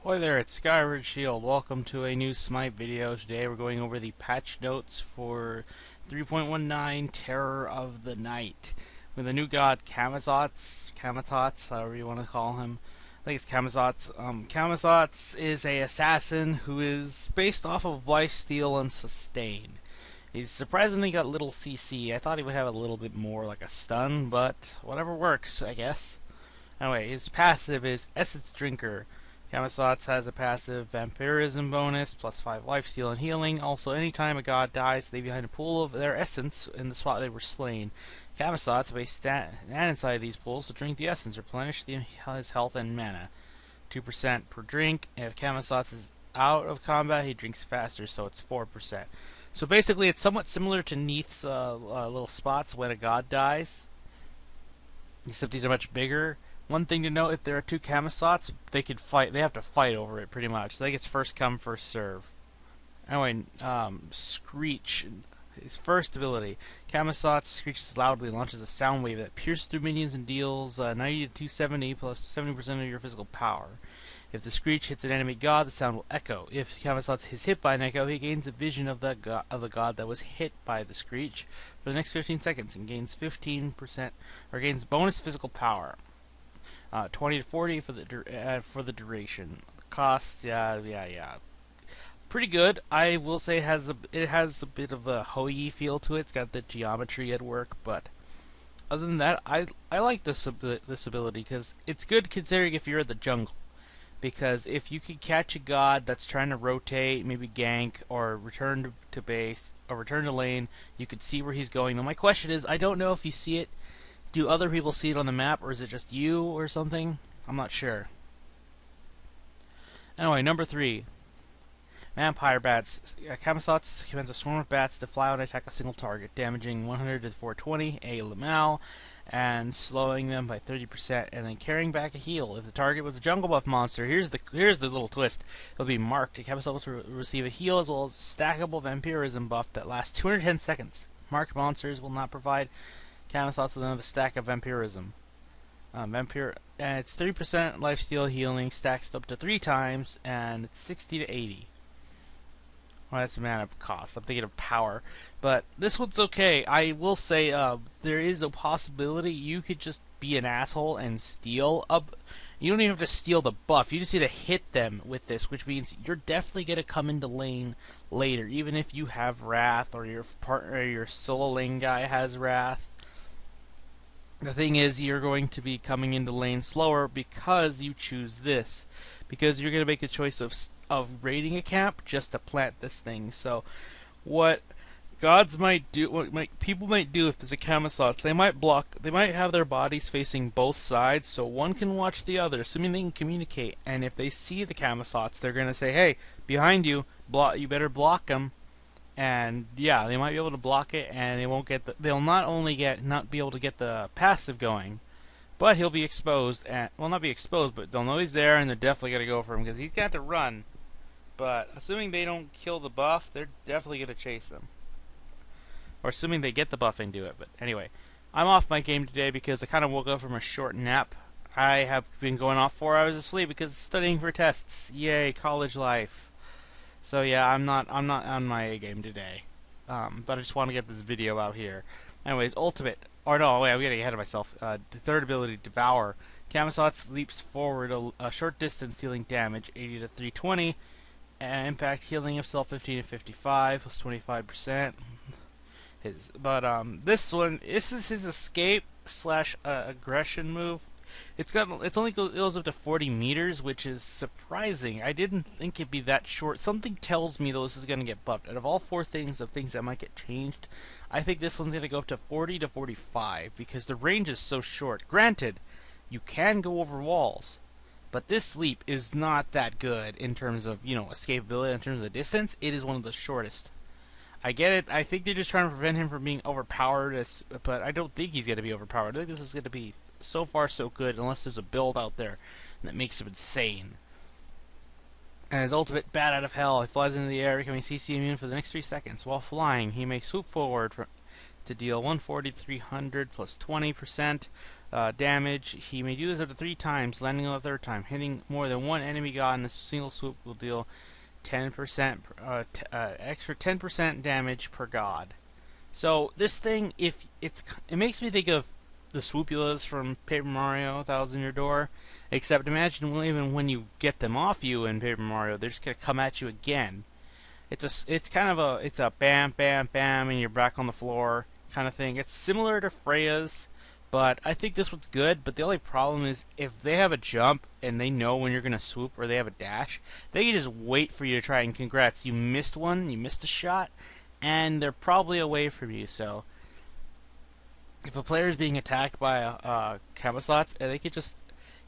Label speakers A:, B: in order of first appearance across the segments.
A: Hi there, it's Skyward Shield. Welcome to a new Smite video. Today we're going over the patch notes for 3.19 Terror of the Night. With a new god, Kamazotz, however you want to call him. I think it's Kamazotz. Kamazotz is a assassin who is based off of lifesteal and sustain. He's surprisingly got little CC. I thought he would have a little bit more like a stun, but whatever works, I guess. Anyway, his passive is Essence Drinker. Kamazotz has a passive vampirism bonus, plus 5 lifesteal and healing. Also, anytime a god dies, they leave behind a pool of their essence in the spot they were slain. Kamazotz may stand inside these pools to drink the essence, replenish his health and mana. 2% per drink. If Kamazotz is out of combat, he drinks faster, so it's 4%. So basically, it's somewhat similar to Neith's little spots when a god dies, except these are much bigger. One thing to note, if there are two Kamazotz, they could fight. They have to fight over it pretty much. So I think it's first come, first serve. Anyway, Screech. His first ability. Kamazotz screeches loudly and launches a sound wave that pierces through minions and deals 90 to 270 plus 70% of your physical power. If the screech hits an enemy god, the sound will echo. If Kamazotz is hit by an echo, he gains a vision of the god that was hit by the screech for the next 15 seconds and gains 15% or gains bonus physical power. 20 to 40 for the duration. Cost, yeah. Pretty good. I will say it has a bit of a Hoi feel to it. It's got the geometry at work, but other than that, I like this ability because it's good considering if you're in the jungle. Because if you could catch a god that's trying to rotate, maybe gank, or return to base, or return to lane, you could see where he's going. Now my question is, I don't know if you see it. Do other people see it on the map, or is it just you or something? I'm not sure. Anyway, number 3. Vampire Bats. Kamazotz commands a swarm of bats to fly out and attack a single target, damaging 100 to 420 a Lamal, and slowing them by 30%, and then carrying back a heal. If the target was a jungle buff monster, here's the little twist. It'll be marked. Kamazotz will receive a heal as well as a stackable vampirism buff that lasts 210 seconds. Marked monsters will not provide Kamazotz with another stack of vampirism. And it's 3% lifesteal healing, stacks up to 3 times, and it's 60 to 80. Well, that's a mana of cost. I'm thinking of power. But this one's okay. I will say there is a possibility you could just be an asshole and steal up. You don't even have to steal the buff. You just need to hit them with this, which means you're definitely going to come into lane later, even if you have Wrath or your partner, your solo lane guy has Wrath. The thing is, you're going to be coming into lane slower because you choose this. Because you're going to make the choice of raiding a camp just to plant this thing. So, what gods might do, people might do if there's a Kamazotz, they might have their bodies facing both sides, so one can watch the other, assuming they can communicate. And if they see the Kamazotz, they're going to say, "Hey, behind you, you better block them." And yeah, they might be able to block it, and they won't get they'll not only not be able to get the passive going, but he'll be exposed, and well, not be exposed, but they'll know he's there, and they're definitely gonna go for him because he's got to run. But assuming they don't kill the buff, they're definitely gonna chase him, or assuming they get the buff and do it. But anyway, I'm off my game today because I kind of woke up from a short nap. I have been going off 4 hours of sleep because studying for tests. Yay, college life. So yeah, I'm not on my A game today, but I just want to get this video out here. Anyways, ultimate, or no, wait, I'm getting ahead of myself. The third ability, Devour. Kamazotz leaps forward a short distance, dealing damage 80 to 320, and impact healing himself 15 to 55 plus 25%. This is his escape slash aggression move. It only goes up to 40 meters, which is surprising. I didn't think it'd be that short. Something tells me though this is going to get buffed. Out of all 4 things of things that might get changed, I think this one's going to go up to 40 to 45 because the range is so short. Granted, you can go over walls, but this leap is not that good in terms of, escapability. In terms of distance, it is one of the shortest. I get it. I think they're just trying to prevent him from being overpowered, but I don't think he's going to be overpowered. I think this is going to be so far so good, unless there's a build out there that makes him insane. And his ultimate, Bat Out of Hell. He flies into the air, becoming CC immune for the next 3 seconds. While flying, he may swoop forward to deal 140 to 300 plus 20%. damage. He may do this up to 3 times, landing on the 3rd time. Hitting more than one enemy god in a single swoop will deal 10% extra 10% damage per god. So this thing, it makes me think of the swoopulas from Paper Mario 1000 Year Door, except imagine even when you get them off you in Paper Mario, they're just gonna come at you again. It's a bam bam bam and you're back on the floor kind of thing. It's similar to Freya's, but I think this one's good. But the only problem is if they have a jump and they know when you're gonna swoop, or they have a dash, they can just wait for you to try, and congrats, you missed one, you missed a shot, and they're probably away from you. So if a player is being attacked by Camaslots, if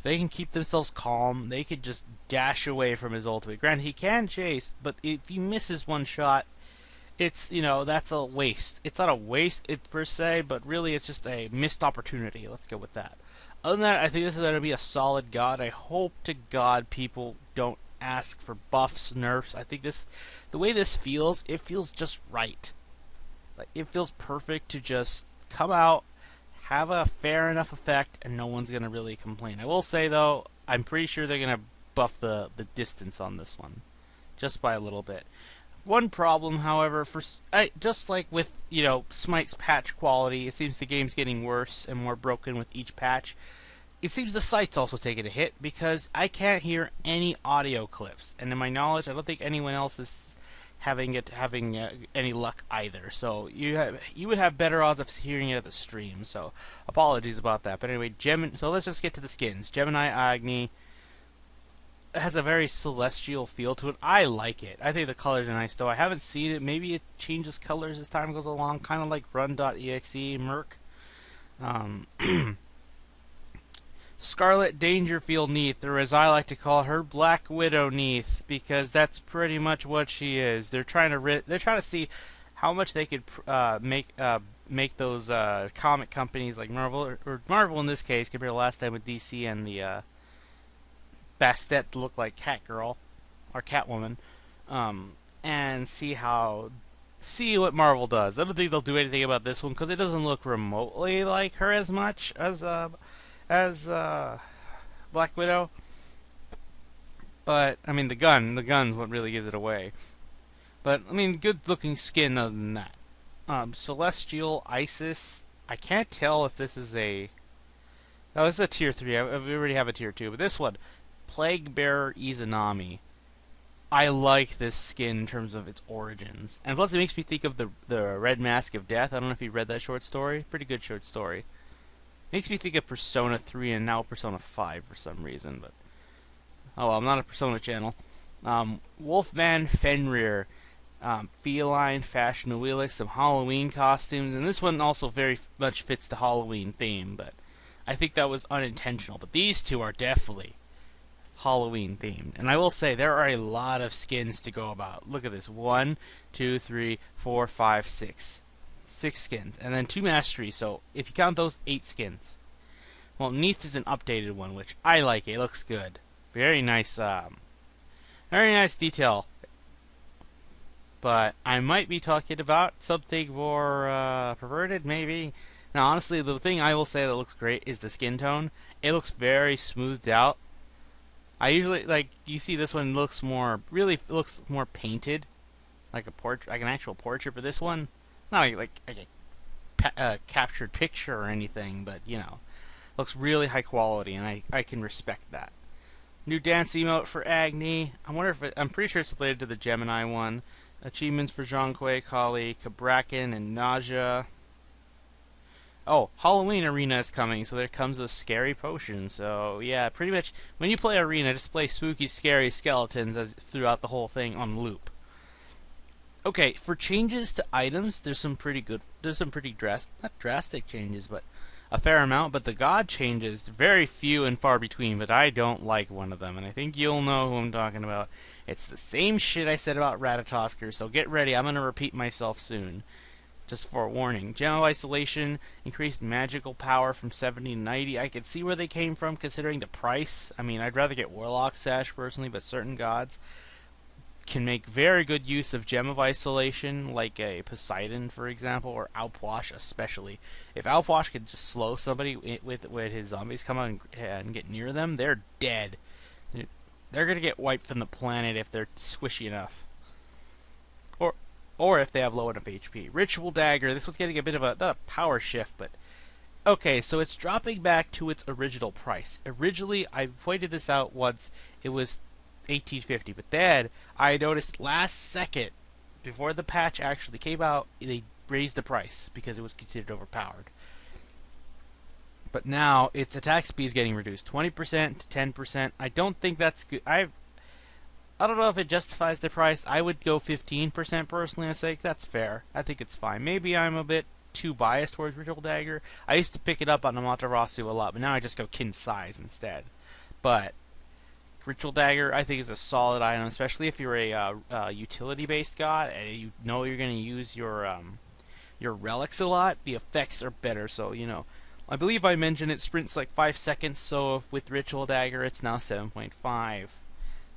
A: they can keep themselves calm, they could just dash away from his ultimate. Granted, he can chase, but if he misses one shot, that's a waste. It's not a waste per se, but really it's just a missed opportunity. Let's go with that. Other than that, I think this is going to be a solid god. I hope to God people don't ask for buffs, nerfs. I think the way this feels, it feels just right. Like, it feels perfect to just come out, have a fair enough effect, and no one's going to really complain. I will say, though, I'm pretty sure they're going to buff the distance on this one, just by a little bit. One problem, however, just like with, Smite's patch quality, it seems the game's getting worse and more broken with each patch. It seems the site's also taking a hit, because I can't hear any audio clips, and in my knowledge, I don't think anyone else is having any luck either. So you would have better odds of hearing it at the stream. So apologies about that. But anyway, so let's just get to the skins. Gemini Agni has a very celestial feel to it. I like it. I think the colors are nice, though. I haven't seen it. Maybe it changes colors as time goes along, kind of like Run.exe Merc. Scarlet Dangerfield Neath, or as I like to call her, Black Widow Neath, because that's pretty much what she is. They're trying to see how much they could make those comic companies like Marvel, or Marvel in this case, compared to last time with DC and the Bastet to look like Catgirl or Catwoman, and see what Marvel does. I don't think they'll do anything about this one because it doesn't look remotely like her as much as Black Widow. But I mean, the gun's what really gives it away. But I mean, good looking skin other than that. Celestial Isis. I can't tell if this is a. Oh, this is a tier 3. We already have a tier 2. But this one, Plague Bearer Izanami. I like this skin in terms of its origins. And plus, it makes me think of the Red Mask of Death. I don't know if you read that short story. Pretty good short story. Makes me think of Persona 3 and now Persona 5 for some reason. But oh well, I'm not a Persona channel. Wolfman Fenrir. Feline fashion wheelix, some Halloween costumes, and this one also very much fits the Halloween theme, but I think that was unintentional. But these two are definitely Halloween themed. And I will say, there are a lot of skins to go about. Look at this. 1, 2, 3, 4, 5, 6. 6 skins. And then 2 masteries, so if you count those, 8 skins. Well, Neath is an updated one, which I like. It looks good. Very nice detail. But I might be talking about something more perverted, maybe. Now, honestly, the thing I will say that looks great is the skin tone. It looks very smoothed out. I usually, like, you see this one looks more painted, like an actual portrait. But this one, not like a captured picture or anything, but looks really high quality, and I can respect that. New dance emote for Agni. I'm pretty sure it's related to the Gemini one. Achievements for Zhongkui, Kali, Kabrakan, and Naja. Oh, Halloween Arena is coming, so there comes a scary potion. So, yeah, pretty much, when you play Arena, just play spooky, scary skeletons throughout the whole thing on loop. Okay, for changes to items, there's some pretty not drastic changes, but a fair amount. But the god changes, very few and far between, but I don't like one of them, and I think you'll know who I'm talking about. It's the same shit I said about Ratatosker, so get ready, I'm going to repeat myself soon. Just for a warning. General Isolation increased magical power from 70 to 90. I could see where they came from, considering the price. I mean, I'd rather get Warlock Sash, personally, but certain gods. can make very good use of gem of isolation, like a Poseidon, for example, or Outwash especially. If Outwash could just slow somebody with his zombies come out and get near them, they're dead. They're gonna get wiped from the planet if they're squishy enough, or if they have low enough HP. Ritual Dagger. This was getting a bit of a not a power shift, but okay, so it's dropping back to its original price. Originally, I pointed this out once. It was $18.50, but then I noticed last second, before the patch actually came out, they raised the price because it was considered overpowered. But now its attack speed is getting reduced 20% to 10%. I don't think that's good. I don't know if it justifies the price. I would go 15% personally. I say that's fair. I think it's fine. Maybe I'm a bit too biased towards Ritual Dagger. I used to pick it up on Amaterasu a lot, but now I just go Kin Size instead. But Ritual Dagger, I think, is a solid item, especially if you're a utility-based god and you know you're going to use your relics a lot. The effects are better, so I believe I mentioned it sprints like 5 seconds. So if with Ritual Dagger, it's now 7.5.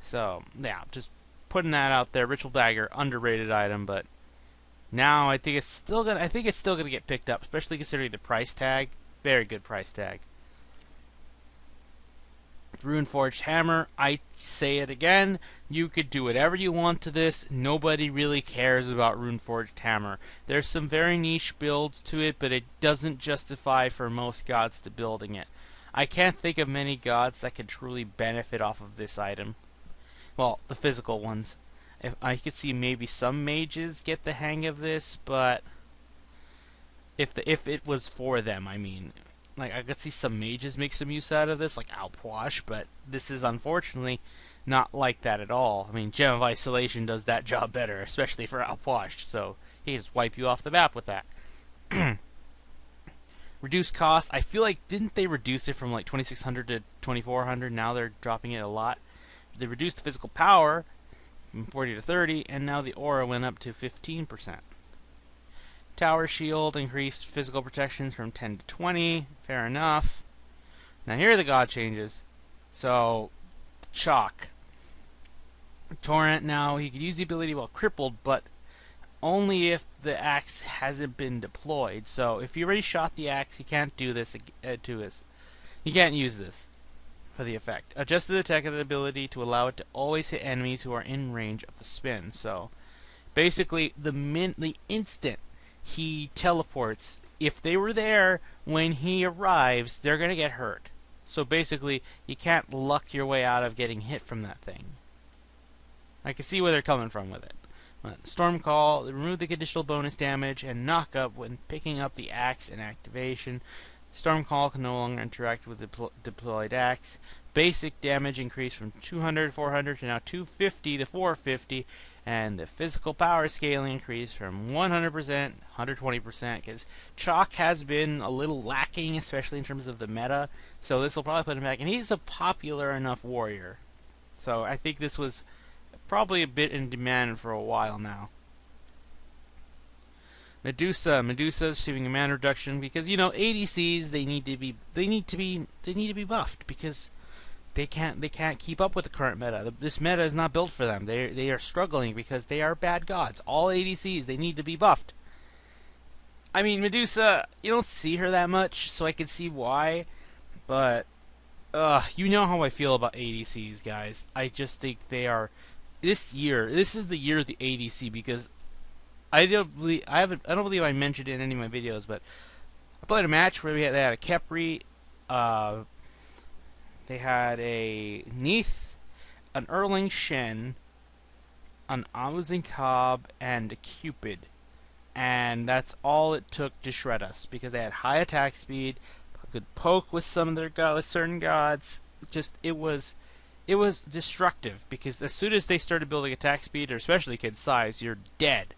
A: So yeah, just putting that out there. Ritual Dagger, underrated item, but now I think it's still gonna get picked up, especially considering the price tag. Very good price tag. Runeforged Hammer, I say it again, you could do whatever you want to this. Nobody really cares about Runeforged Hammer. There's some very niche builds to it, but it doesn't justify for most gods to building it. I can't think of many gods that could truly benefit off of this item. Well, the physical ones. If I could see maybe some mages get the hang of this, but if it was for them, I mean. Like, I could see some mages make some use out of this, like Outwash, but this is unfortunately not like that at all. I mean, Gem of Isolation does that job better, especially for Outwash, so he can just wipe you off the map with that. Reduced cost, I feel like, didn't they reduce it from like 2600 to 2400? Now they're dropping it a lot. They reduced the physical power from 40 to 30, and now the aura went up to 15%. Tower Shield increased physical protections from 10 to 20. Fair enough. Now here are the god changes. So, Chalk. Torrent now, he could use the ability while crippled, but only if the axe hasn't been deployed. So if you already shot the axe, you can't do this to us. You can't use this for the effect. Adjusted the attack of the ability to allow it to always hit enemies who are in range of the spin. So basically, the instant he teleports, if they were there when he arrives, they're going to get hurt. So basically, you can't luck your way out of getting hit from that thing. I can see where they're coming from with it. Storm Call, remove the conditional bonus damage and knock up when picking up the axe in activation. Storm Call can no longer interact with the deployed axe. Basic damage increased from 200 to 400 to now 250 to 450. And the physical power scaling increased from 100% to 120%, because Chalk has been a little lacking, especially in terms of the meta. So this will probably put him back, and he's a popular enough warrior. So I think this was probably a bit in demand for a while now. Medusa's receiving a mana reduction because ADCs they need to be buffed because they can't keep up with the current meta. This meta is not built for them. They are struggling because they are bad gods. All ADCs, they need to be buffed. I mean, Medusa, you don't see her that much, so I can see why. But you know how I feel about ADCs, guys. I just think they are this is the year of the ADC because I don't believe I mentioned it in any of my videos, but I played a match where they had a Khepri. They had a Neith, an Erling Shen, an Amazing Cobb, and a Cupid. And that's all it took to shred us, because they had high attack speed, could poke with some of their certain gods. Just it was destructive, because as soon as they started building attack speed, or especially Kid Size, you're dead.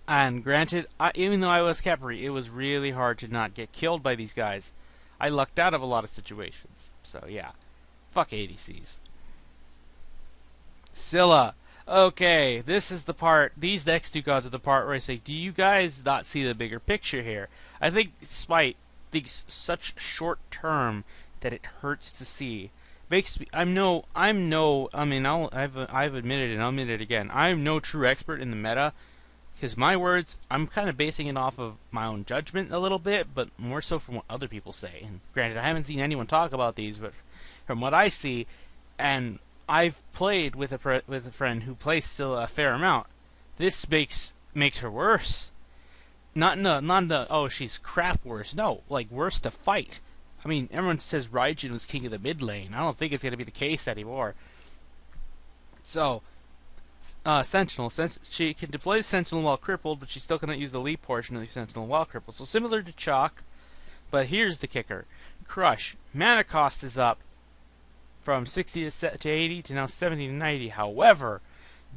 A: And granted, even though I was Khepri, it was really hard to not get killed by these guys. I lucked out of a lot of situations. So yeah, fuck ADCs. Scylla. Okay, this is the part, these next two gods are the part where I say, do you guys not see the bigger picture here? I think Smite thinks such short term that it hurts to see. makes me, I've admitted it and I'll admit it again. I'm no true expert in the meta, because my words, I'm kind of basing it off of my own judgment a little bit, but more so from what other people say. And granted, I haven't seen anyone talk about these, but from what I see, and I've played with a friend who plays still a fair amount, this makes her worse. Not the oh, she's crap worse. No, like worse to fight. I mean, everyone says Raijin was king of the mid lane. I don't think it's going to be the case anymore. So, Sentinel. She can deploy the Sentinel while crippled, but she still cannot use the leap portion of the Sentinel while crippled. So similar to Chalk, but here's the kicker. Crush. Mana cost is up from 60 to 80 to now 70 to 90. However,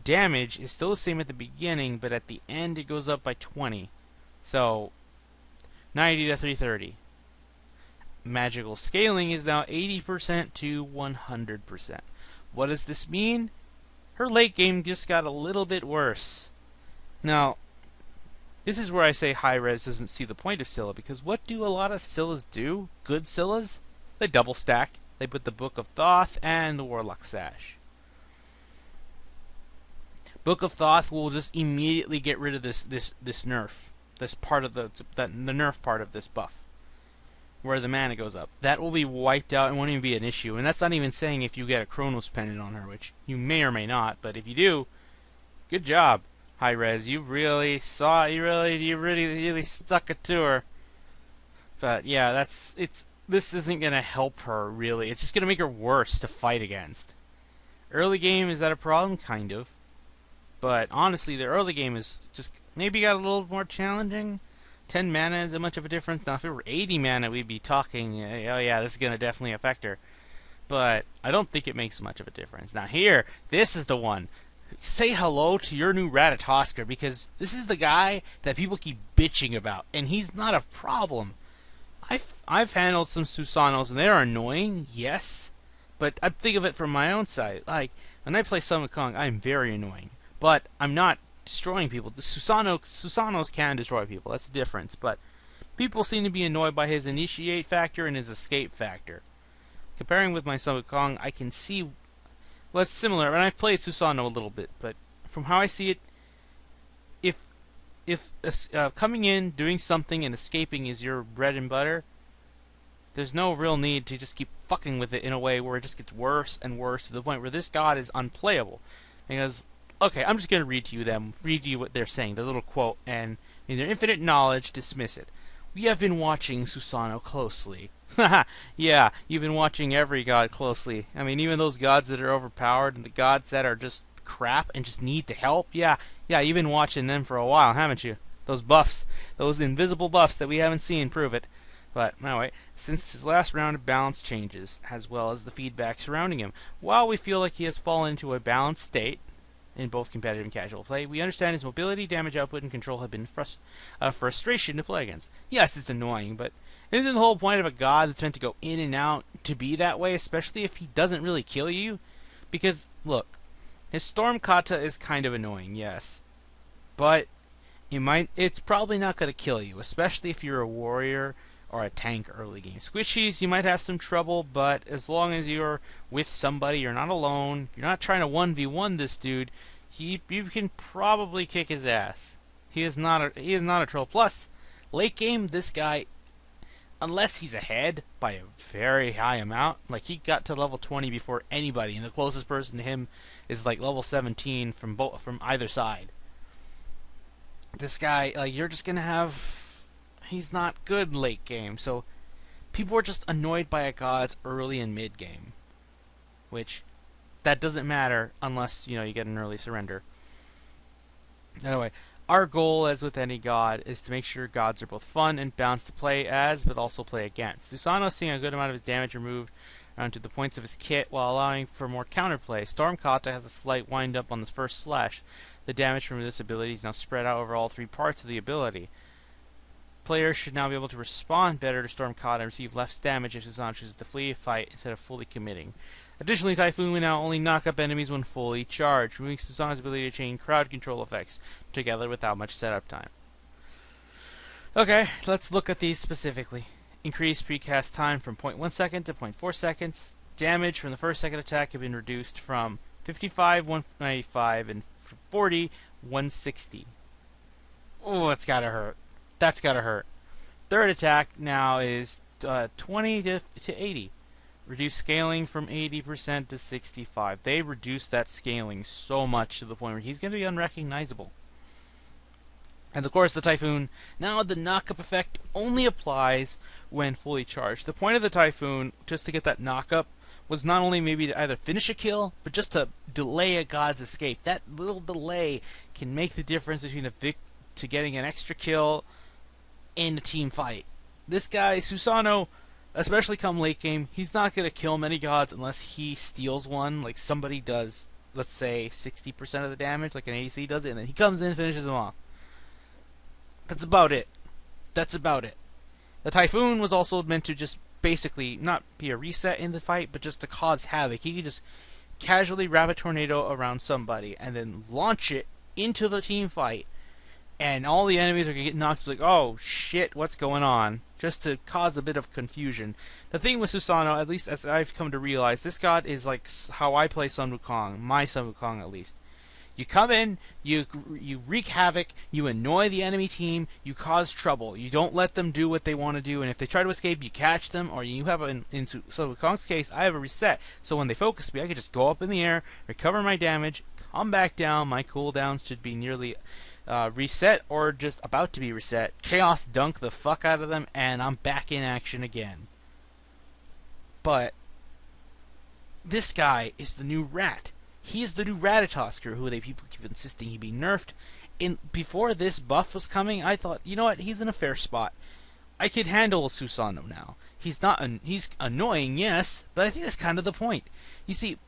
A: damage is still the same at the beginning, but at the end it goes up by 20. So, 90 to 330. Magical scaling is now 80% to 100%. What does this mean? Her late game just got a little bit worse. Now, this is where I say high res doesn't see the point of Scylla, because what do a lot of Scyllas do? Good Scyllas? They double stack. They put the Book of Thoth and the Warlock Sash. Book of Thoth will just immediately get rid of this nerf. This part of the nerf part of this buff, where the mana goes up. That will be wiped out and won't even be an issue. And that's not even saying if you get a Chronos Pendant on her, which you may or may not. But if you do, good job, high res. You really stuck it to her. But yeah, this isn't gonna help her really. It's just gonna make her worse to fight against. Early game, is that a problem? Kind of. But honestly, the early game is just maybe got a little more challenging. 10 mana isn't much of a difference. Now, if it were 80 mana, we'd be talking, oh yeah, this is going to definitely affect her. But I don't think it makes much of a difference. Now here, this is the one. Say hello to your new Ratatoskr, because this is the guy that people keep bitching about, and he's not a problem. I've handled some Susanos, and they are annoying, yes, but I think of it from my own side. Like, when I play Sun Wukong, I'm very annoying. But I'm not destroying people. The Susanos can destroy people. That's the difference. But people seem to be annoyed by his initiate factor and his escape factor. Comparing with my Sun Wukong, I can see, well, it's similar. And I've played Susano a little bit, but from how I see it, if coming in, doing something, and escaping is your bread and butter, there's no real need to just keep fucking with it in a way where it just gets worse and worse to the point where this god is unplayable. Because okay, I'm just going to read to you what they're saying, the little quote, and in their infinite knowledge, dismiss it. We have been watching Susano closely. Haha, yeah, you've been watching every god closely. I mean, even those gods that are overpowered and the gods that are just crap and just need the help, yeah, you've been watching them for a while, haven't you? Those buffs, those invisible buffs that we haven't seen prove it. But, anyway, since his last round of balance changes, as well as the feedback surrounding him, while we feel like he has fallen into a balanced state, in both competitive and casual play, we understand his mobility, damage output, and control have been a frustration to play against. Yes, it's annoying, but isn't the whole point of a god that's meant to go in and out to be that way, especially if he doesn't really kill you? Because, look, his Storm Kata is kind of annoying, yes, but it's probably not going to kill you, especially if you're a warrior or a tank early game. Squishies, you might have some trouble, but as long as you're with somebody, you're not alone, you're not trying to 1v1 this dude, you can probably kick his ass. He is not a troll. Plus, late game, this guy, unless he's ahead by a very high amount, like he got to level 20 before anybody, and the closest person to him is like level 17 from either side. This guy, like, you're just gonna have, he's not good late game, so people are just annoyed by a god's early and mid game, which that doesn't matter unless you get an early surrender. Anyway, our goal, as with any god, is to make sure gods are both fun and balanced to play as, but also play against. Susano seeing a good amount of his damage removed onto the points of his kit while allowing for more counterplay. Storm Kata has a slight wind up on the first slash. The damage from this ability is now spread out over all three parts of the ability. Players should now be able to respond better to Storm Kata and receive less damage if Susano chooses to flee a fight instead of fully committing. Additionally, Typhoon will now only knock up enemies when fully charged, removing Susano's ability to chain crowd control effects together without much setup time. Okay, let's look at these specifically. Increase precast time from 0.1 second to 0.4 seconds. damage from the first second attack have been reduced from 55, 195, and 40, 160. Oh, that's gotta hurt. That's gotta hurt. Third attack now is 20 to 80. Reduce scaling from 80% to 65. They reduced that scaling so much to the point where he's going to be unrecognizable. And of course the Typhoon, now the knock-up effect only applies when fully charged. The point of the Typhoon, just to get that knock-up, was not only maybe to either finish a kill, but just to delay a god's escape. That little delay can make the difference between to getting an extra kill in a team fight. This guy, Susanoo, especially come late game, he's not going to kill many gods unless he steals one, like somebody does, let's say, 60% of the damage, like an AC does it, and then he comes in and finishes him off. That's about it. That's about it. The Typhoon was also meant to just basically not be a reset in the fight, but just to cause havoc. He could just casually wrap a tornado around somebody and then launch it into the team fight, and all the enemies are going to get knocked like, oh shit, what's going on? Just to cause a bit of confusion. The thing with Susanoo, at least as I've come to realize, this god is like how I play Sun Wukong, my Sun Wukong at least. You come in, you wreak havoc, you annoy the enemy team, you cause trouble. You don't let them do what they want to do, and if they try to escape, you catch them, or you have, in Sun Wukong's case, I have a reset. So when they focus me, I can just go up in the air, recover my damage, come back down, my cooldowns should be nearly reset or just about to be reset, chaos dunk the fuck out of them, and I'm back in action again. But this guy is the new rat. He's the new Ratatosker, who people keep insisting he be nerfed. Before this buff was coming, I thought, you know what, he's in a fair spot. I could handle Susanoo now. He's not he's annoying, yes, but I think that's kind of the point. You see,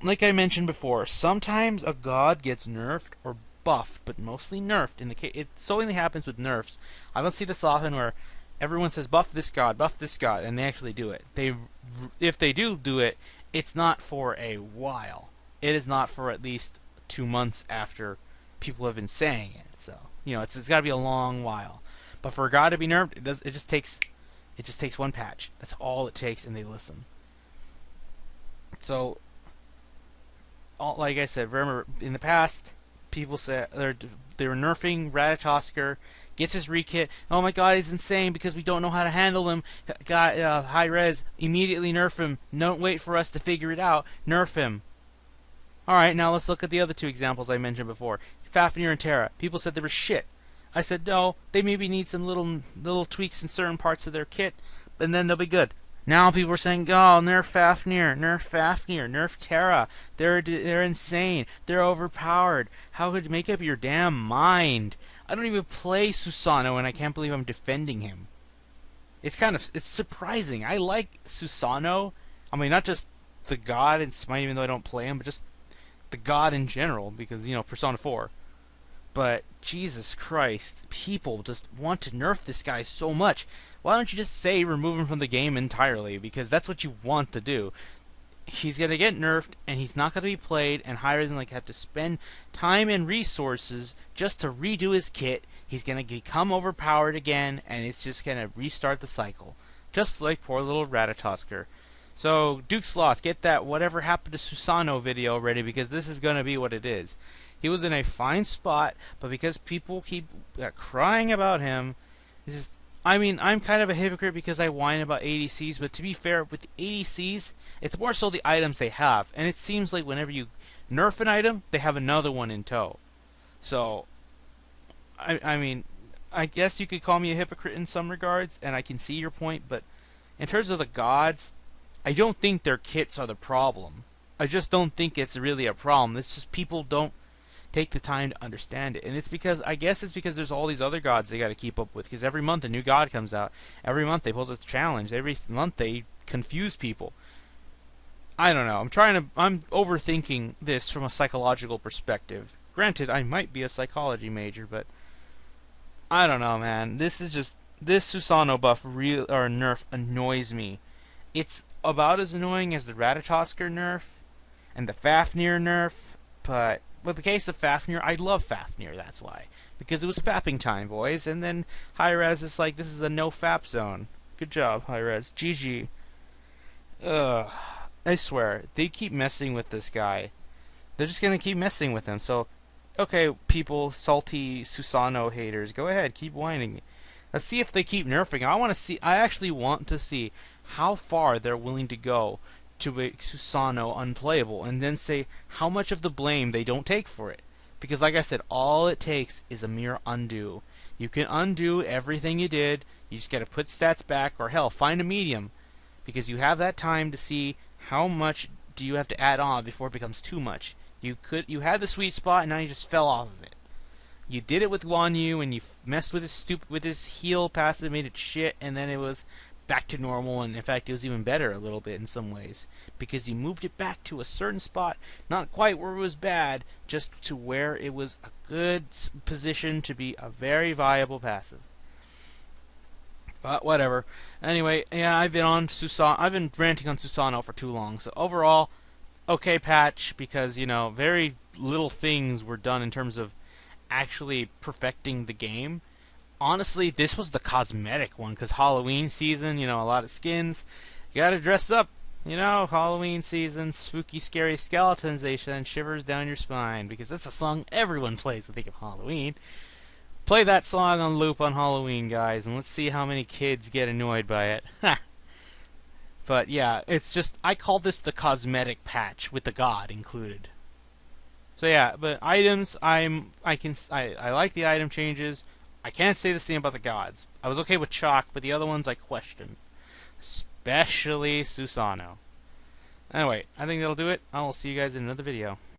A: like I mentioned before, sometimes a god gets nerfed or buffed, but mostly nerfed. It only happens with nerfs. I don't see this often where everyone says buff this god, and they actually do it. If they do it, it's not for a while. It is not for at least 2 months after people have been saying it. So it's got to be a long while. But for a god to be nerfed, it just takes one patch. That's all it takes, and they listen. So, like I said, remember in the past, people said they were nerfing Ratatosker, gets his rekit. Oh my god, he's insane because we don't know how to handle him. High res, immediately nerf him. Don't wait for us to figure it out. Nerf him. Alright, now let's look at the other two examples I mentioned before. Fafnir and Terra. People said they were shit. I said no, they maybe need some little tweaks in certain parts of their kit, and then they'll be good. Now people are saying, oh, nerf Fafnir, nerf Terra. They're insane. They're overpowered. How could you make up your damn mind? I don't even play Susanoo, and I can't believe I'm defending him. It's surprising. I like Susanoo. I mean, not just the god in Smite, even though I don't play him, but just the god in general, because, Persona 4. But, Jesus Christ, people just want to nerf this guy so much. Why don't you just say remove him from the game entirely? Because that's what you want to do. He's going to get nerfed, and he's not going to be played, and Hi-Res have to spend time and resources just to redo his kit. He's going to become overpowered again, and it's just going to restart the cycle. Just like poor little Ratatosker. So, Duke Sloth, get that whatever happened to Susanoo video ready, because this is going to be what it is. He was in a fine spot, but because people keep crying about him, I'm kind of a hypocrite because I whine about ADCs, but to be fair, with ADCs, it's more so the items they have, and it seems like whenever you nerf an item, they have another one in tow. So, I guess you could call me a hypocrite in some regards, and I can see your point, but in terms of the gods, I don't think their kits are the problem. I just don't think it's really a problem. It's just people don't take the time to understand it. And I guess it's because there's all these other gods they got to keep up with, because every month a new god comes out. Every month they pose a challenge. Every month they confuse people. I don't know. I'm overthinking this from a psychological perspective. Granted, I might be a psychology major, but I don't know, man. This Susanoo buff or nerf annoys me. It's about as annoying as the Ratatosker nerf and the Fafnir nerf, but with the case of Fafnir, I love Fafnir, that's why. Because it was fapping time, boys, and then Hi-Res is like, this is a no-fap zone. Good job, Hi-Res. GG. Ugh. I swear, they keep messing with this guy. They're just gonna keep messing with him. So, okay, people, salty Susano haters, go ahead, keep whining. Let's see if they keep nerfing. I want to see. I actually want to see how far they're willing to go to make Susano unplayable, and then say how much of the blame they don't take for it. Because, like I said, all it takes is a mere undo. You can undo everything you did. You just got to put stats back, or hell, find a medium, because you have that time to see how much do you have to add on before it becomes too much. You had the sweet spot, and now you just fell off of it. You did it with Guan Yu, and you messed with his heal passive, made it shit, and then it was back to normal, and in fact it was even better a little bit in some ways, because you moved it back to a certain spot, not quite where it was bad, just to where it was a good position to be a very viable passive. But whatever. Anyway, yeah, I've been ranting on Susano for too long. So overall, okay patch, because very little things were done in terms of actually perfecting the game. Honestly, this was the cosmetic one, because Halloween season, a lot of skins. You gotta dress up. Halloween season, spooky, scary skeletons, they send shivers down your spine, because that's a song everyone plays when they think of Halloween. Play that song on loop on Halloween, guys, and let's see how many kids get annoyed by it. But yeah, it's just, I call this the cosmetic patch with the god included. So yeah, but items, I like the item changes. I can't say the same about the gods. I was okay with Chalk, but the other ones I question. Especially Susano. Anyway, I think that'll do it. I will see you guys in another video.